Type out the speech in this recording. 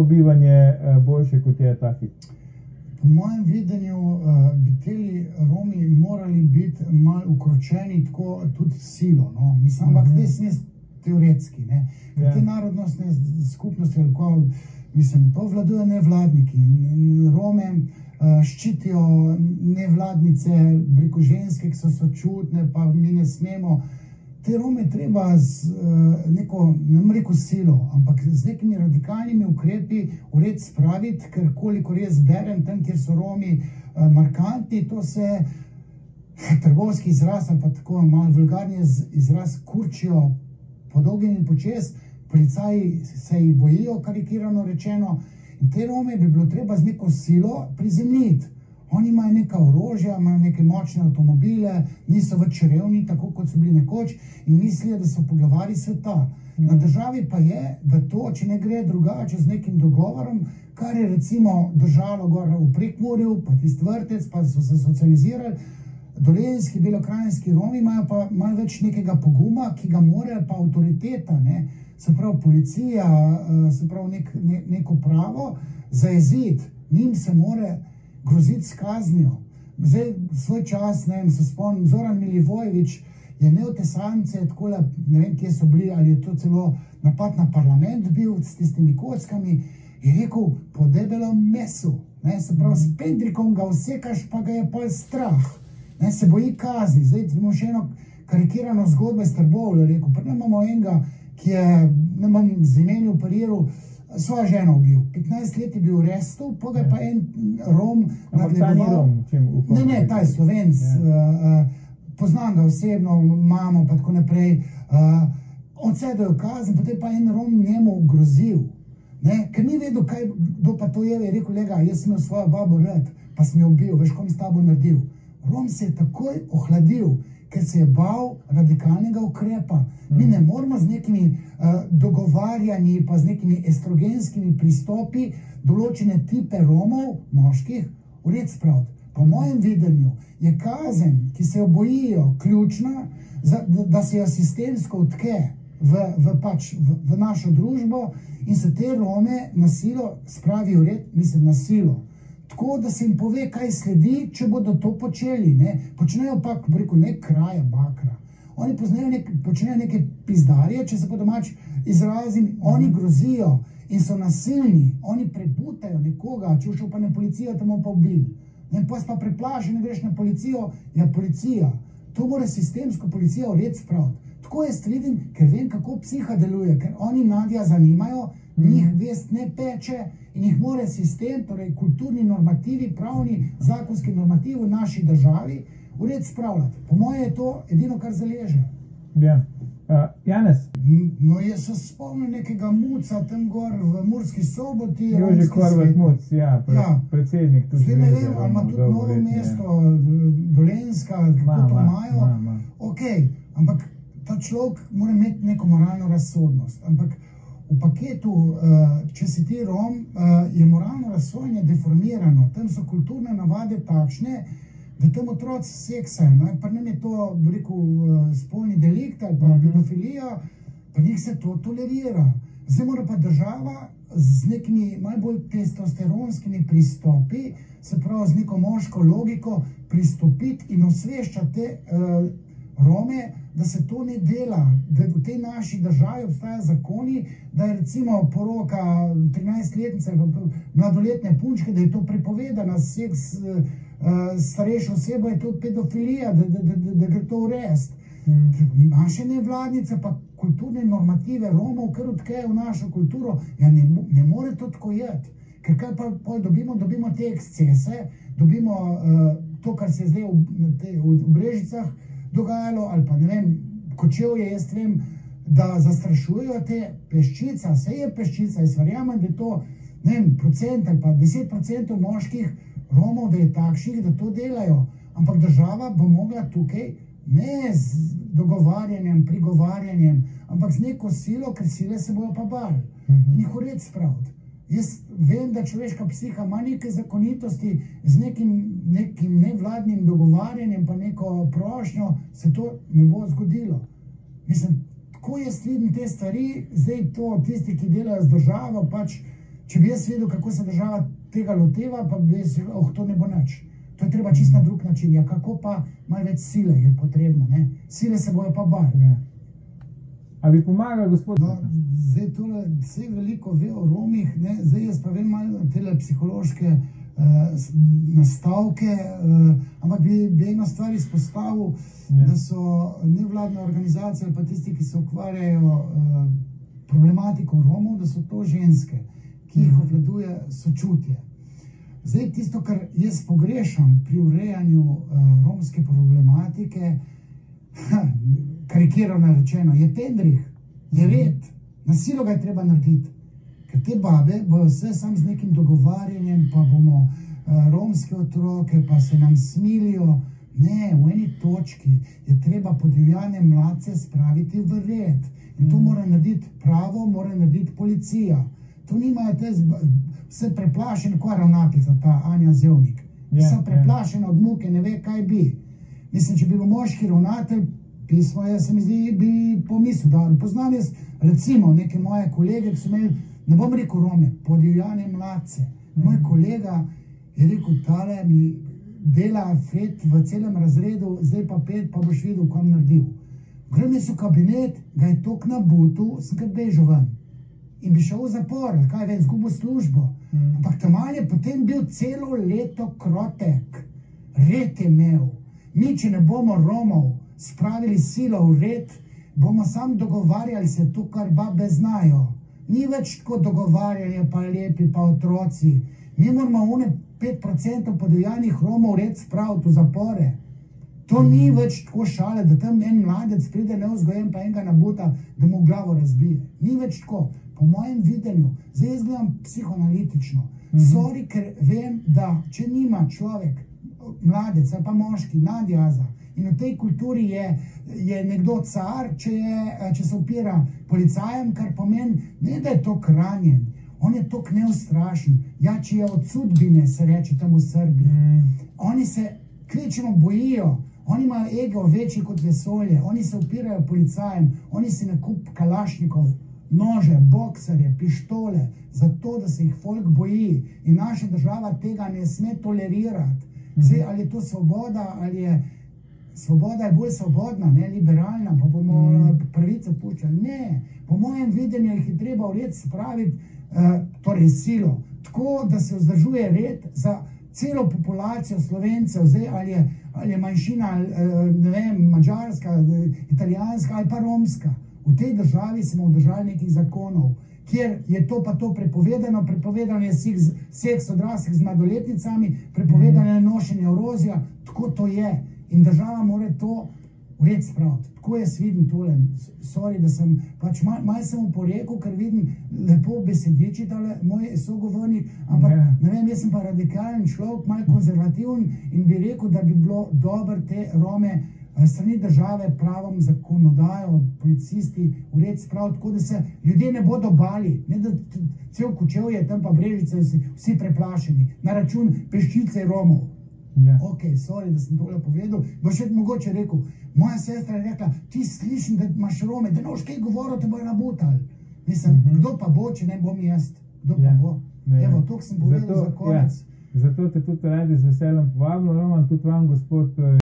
bivanje boljše, kot je ta hip? Po mojem videnju bi teli Romi morali biti malo ukročeni tako tudi silo, no. Mislim, ampak zdaj teoretski, ne. Ker te narodnostne skupnosti, mislim, to vladujo nevladniki. Rome ščitijo nevladnice, preko ženske, ki so sočutne, pa mi ne smemo. Te Rome treba z neko, ne bom rekel silo, ampak z nekimi radikalnimi ukrepi v red spraviti, ker kolikor jaz berem tam, kjer so Romi markantni, to se trgovski izraz, ali pa tako malo vulgarni izraz, kurčijo po dolgem in počez, policaji se jih bojijo, karikirano rečeno, in te Rome bi bilo treba z neko silo prizemljiti. Oni imajo neka orožja, imajo neke močne avtomobile, niso več revni, tako kot so bili nekoč, in mislijo, da so poglavari sveta. Na državi pa je, da to, če ne gre drugače z nekim dogovorom, kar je recimo držalo gor v Prekmurju, pa tisti vrtec, pa so se socializirali, dolenjski, belokranjski Romi imajo pa malo več nekega poguma, ki ga morajo pa avtoriteta, ne, se pravi policija, se pravi neko pravo zajeziti. Njim se more groziti s kaznijo. Zdaj, svoj čas, ne vem, se spomnim, Zoran Milivojević je imel te sankcije, takole, ne vem, kje so bili, ali je to celo napad na parlament bil s tistimi kockami, je rekel, po debelem mesu, ne, se pravi, s pendrikom ga vsekaš, pa ga je pol strah, ne, se boji kazni. Zdaj, imamo še eno karikirano zgodbo iz Trbovlja, rekel, pa ne imamo enega, ki je, ne bom z imeni operiral, svojo ženo ubil. 15 let je bil v restu, pa ga je pa en Rom nadlegoval. Ne, ta je Slovenc, poznam ga osebno, mamo, pa tako naprej. Odsedel je kazen, potem pa en Rom njemu grozil. Ker ni vedel, kdo pa to je, rekel, lega, jaz sem imel svojo babo rad, pa sem jo ubil, veš, kom s tabo naredil. Rom se je takoj ohladil, ker se je bal radikalnega ukrepa. Mi ne moramo z nekimi dogovarjanji, pa z nekimi estrogenskimi pristopi določene tipe Romov, moških, v red spraviti. Po mojem videnju je kazen, ki se jo bojijo, ključna, da se jo sistemsko vtke v našo družbo in se te Rome na silo spravi v red, mislim na silo. Tako, da se jim pove, kaj sledi, če bodo to počeli, ne. Počnejo pa, rekel, ne kraja bakra. Oni počnejo neke pizdarje, če se po domač izrazim, oni grozijo in so nasilni, oni prebutajo nekoga, če šel pa na policijo, te bomo pa ubili. In pa pa preplaši, ne greš na policijo, ja policija. To mora sistemsko policija v red spraviti. Tako jaz vidim, ker vem, kako psiha deluje, ker oni Nadja zanimajo, njih vest ne peče in jih mora sistem, torej kulturni normativi, pravni, zakonski normativi v naši državi v red spravljati. Po moje je to edino, kar zaleže. Ja. Janez? No, jaz se spomnim nekega muca tam gor v Murski Soboti. Jože Horvat Muc, ja, predsednik. Zdaj ne vem, ali ima tudi Novo mesto, Dolenjska, kako to imajo. Ok, ampak ta človek mora imeti neko moralno razsodnost. Ampak v paketu, če si ti Rom, je moralno razsojanje deformirano. Tam so kulturne navade takšne, da tam otroci seksajo. Pa nam je to, rekel, spolni delikt ali pa pedofilija, pa njih se to tolerira. Zdaj mora pa država z nekimi malo bolj testosteronskimi pristopi, se pravi z neko moško logiko, pristopiti in osveščati te Rome, da se to ne dela, da v tej naši državi obstajajo zakoni, da je recimo poroka 13-letnice ali mladoletne punčke, da je to prepovedana, seks starejšo osebo je to pedofilija, da gre to urejati. Naše nevladnice pa kulturne normative Romov kar odkejo v našo kulturo, ja ne more to tako jeti. Ker kaj pa dobimo te ekscese, dobimo to, kar se je zdaj v Brežicah dogajalo, ali pa ne vem, Kočevje, jaz vem, da zastrašujejo te peščica, se je peščica, jaz verjamem, da je to, ne vem, procent ali pa 10% moških Romov, da je takšnih, da to delajo. Ampak država bo mogla tukaj ne z dogovarjanjem, prigovarjanjem, ampak z neko silo, ker sile se bojo pa bali. In jih v red spraviti. Jaz vem, da človeška psiha ima neke zakonitosti, z nekim nevladnim dogovarjanjem pa neko prošnjo se to ne bo zgodilo. Mislim, tako jaz vidim te stvari, zdaj to tisti, ki delajo z državo, pač Če bi jaz vedel, kako se država tega loteva, pa bi si rekel, to ne bo nič. To je treba čisto na drug način. Ja, kako pa malo več sile je potrebno, ne? Sile se bojo pa bali. Ja. A bi pomagal, gospod? No, zdaj tole vse veliko ve o Romih, ne? Zdaj jaz pa vem malo tele psihološke nastavke, ampak bi eno stvar izpostavil, da so nevladne organizacije ali pa tisti, ki se ukvarjajo problematiko Romov, da so to ženske, ki jih obvladuje sočutje. Zdaj, tisto, kar jaz pogrešam pri urejanju romske problematike, karikirano rečeno, je pendrih, je red, na silo ga je treba narediti. Ker te babe bojo vse sam z nekim dogovarjanjem, pa bomo romske otroke, pa se nam smilijo. Ne, v eni točki je treba podivjane mladce spraviti v red. In to mora narediti pravo, mora narediti policija. To nimajo te vse preplašene, koja ravnateljica, ta Anja Zevnik. Vse preplašena od muke, ne ve, kaj bi. Mislim, če bi bil moški ravnatelj, pismo, jaz se mi zdi, bi pomislil, da poznam jaz, recimo, neke moje kolege, ki so imeli, ne bom rekel Rome, podivjane mladce. Moj kolega je rekel, tale mi dela Fred v celem razredu, zdaj pa 5, pa boš videl, kam naredil. Grem jaz v kabinet, ga je tok nabutil, sem ga bežal ven. In bi šel v zapor, kaj vem, zgubil službo. Ampak tamal je potem bil celo leto krotek. Red je imel. Mi, če ne bomo Romov spravili silo v red, bomo sam dogovarjali se to, kar babe znajo. Ni več tako dogovarjanje, pa lepi, pa otroci. Mi moramo 5% podivjanih Romov red spraviti v zapore. To ni več tako šale, da tam en mladec pride neuzgojen, pa enega nabuta, da mu glavo razbije. Ni več tako. Po mojem videnju, zdaj jaz gledam psihoanalitično. Sorry, ker vem, da če nima človek, mladec ali pa moški, nadjaza, in v tej kulturi je nekdo car, če se opira policajem, kar pomeni, ne da je tok ranjen, on je tok neustrašen. Ja, če je od sudbine, se reče tam v Srbiji. Oni se kvečemo bojijo, oni imajo ego večji kot vesolje, oni se opirajo policajem, oni si nakup kalašnikov, nože, boksarje, pištole, zato, da se jih folk boji. In naša država tega ne sme tolerirati. Zdaj, ali je to svoboda, ali je svoboda je bolj svobodna, ne liberalna, pa bomo pravice puščali. Ne, po mojem videnju jih je treba v red spraviti, torej silo, tako, da se vzdržuje red za celo populacijo Slovencev, zdaj, ali je manjšina, ne vem, madžarska, italijanska ali pa romska. V tej državi smo vdržali nekih zakonov, kjer je to pa to prepovedano, prepovedano je seks odraslih z mladoletnicami, prepovedano je nošenje orožja, tako to je. In država mora to v red spraviti. Tako jaz vidim tole. Sorry, da sem pač malo sem oporekal, ker vidim lepo besediči tale moj sogovornik, ampak ne vem, jaz sem pa radikalen človek, malo konzervativen in bi rekel, da bi bilo dobro te Rome strani države pravom zakonodajo, policisti v red spraviti, tako da se ljudje ne bodo bali, ne da cel Kočevje, tam pa Brežice, vsi preplašeni, na račun peščice Romov. Ok, sorry, da sem tole povedal, bo še mogoče rekel, moja sestra je rekla, ti slišim, da imaš Rome, da ne boš kaj govoril, te bojo nabutali. Mislim, kdo pa bo, če ne bom jaz? Kdo pa bo? Evo, toliko sem povedal za konec. Zato te tudi radi z veseljem povabimo, Roman, tudi vam, gospod